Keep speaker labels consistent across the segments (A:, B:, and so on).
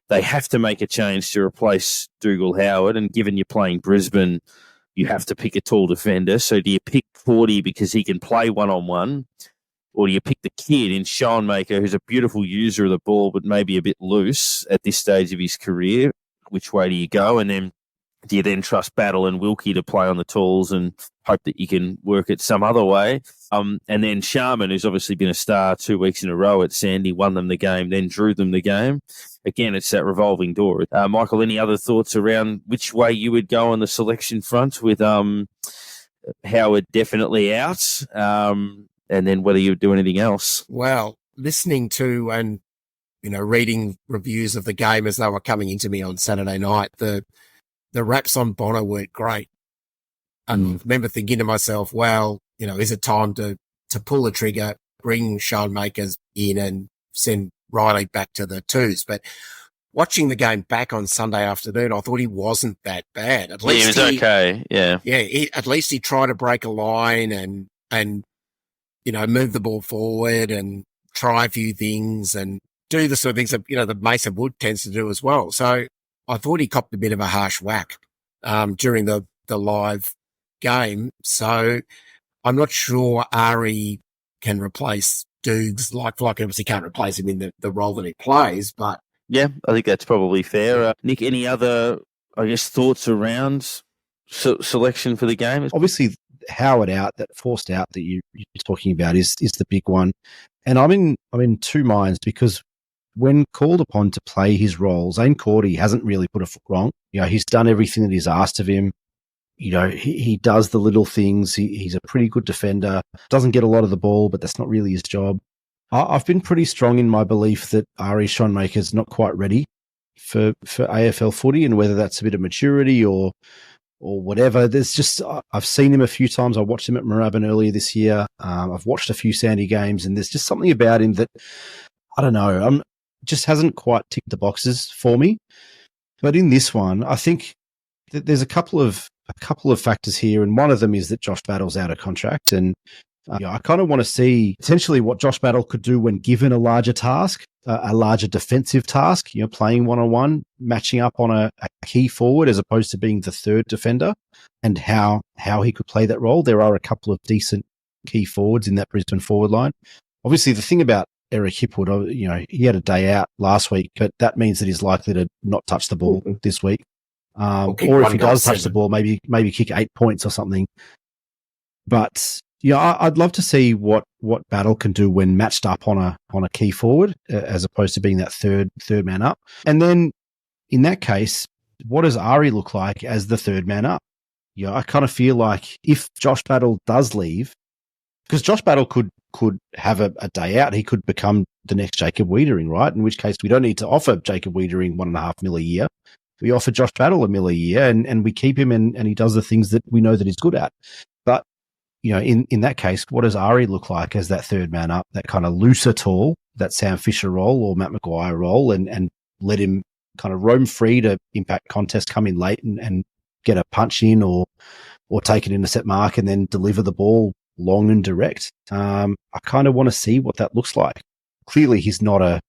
A: they have to make a change to replace Dougal Howard, and given you're playing Brisbane, you have to pick a tall defender. So do you pick 40 because he can play one-on-one, or do you pick the kid in Schoenmaker, who's a beautiful user of the ball but maybe a bit loose at this stage of his career? Which way do you go? And then do you then trust Battle and Wilkie to play on the tools and hope that you can work it some other way? And then Sharman, who's obviously been a star 2 weeks in a row at Sandy, won them the game, then drew them the game. Again, it's that revolving door. Michael, any other thoughts around which way you would go on the selection front with Howard definitely out, and then whether you would do anything else?
B: Well, listening to and reading reviews of the game as they were coming into me on Saturday night, the raps on Bonner weren't great. And I remember thinking to myself, well, is it time to pull the trigger, bring Schoenmakers in and send Riley back to the twos? But watching the game back on Sunday afternoon, I thought he wasn't that bad. At least
A: he was okay. Yeah.
B: Yeah. At least he tried to break a line and move the ball forward and try a few things and do the sort of things that, that Mason Wood tends to do as well. So I thought he copped a bit of a harsh whack during the live game. So I'm not sure Arie can replace Dukes. Like obviously can't replace him in the role that he plays, but
A: yeah, I think that's probably fair. Nick, any other, thoughts around selection for the game?
C: Obviously, Howard out, that forced out that you're talking about is the big one. And I'm in two minds, because when called upon to play his role, Zane Cordy hasn't really put a foot wrong. He's done everything that he's asked of him. He does the little things. He's a pretty good defender. Doesn't get a lot of the ball, but that's not really his job. I've been pretty strong in my belief that Arie Schoenmaker's not quite ready for AFL footy, and whether that's a bit of maturity or whatever. There's just, I've seen him a few times. I watched him at Moorabbin earlier this year. I've watched a few Sandy games, and there's just something about him that, I don't know, just hasn't quite ticked the boxes for me. But in this one, I think that there's a couple of factors here, and one of them is that Josh Battle's out of contract, and I kind of want to see potentially what Josh Battle could do when given a larger task, a larger defensive task, playing one-on-one, matching up on a key forward as opposed to being the third defender, and how he could play that role. There are a couple of decent key forwards in that Brisbane forward line. Obviously, the thing about Eric Hipwood, he had a day out last week, but that means that he's likely to not touch the ball this week. Or if he does touch the ball, maybe kick 8 points or something. But I'd love to see what Battle can do when matched up on a key forward, as opposed to being that third man up. And then in that case, what does Arie look like as the third man up? I kind of feel like if Josh Battle does leave, because Josh Battle could have a day out, he could become the next Jacob Wiedering, right? In which case we don't need to offer Jacob Wiedering $1.5 million a year. We offer Josh Battle $1 million a year, and we keep him, and he does the things that we know that he's good at. But in that case, what does Arie look like as that third man up, that kind of looser tall, that Sam Fisher role or Matt Maguire role, and let him kind of roam free to impact contest, come in late and get a punch in or take an intercept mark and then deliver the ball long and direct. I kind of want to see what that looks like. Clearly, he's not a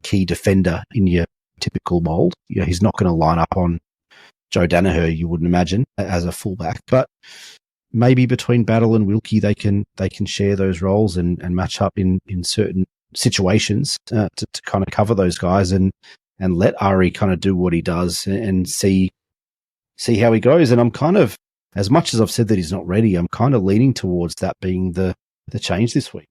C: key defender in your typical mold. He's not going to line up on Joe Danaher, you wouldn't imagine, as a fullback. But maybe between Battle and Wilkie, they can share those roles and match up in certain situations to kind of cover those guys and let Arie kind of do what he does and see how he goes. And I'm kind of, as much as I've said that he's not ready, I'm kind of leaning towards that being the change this week.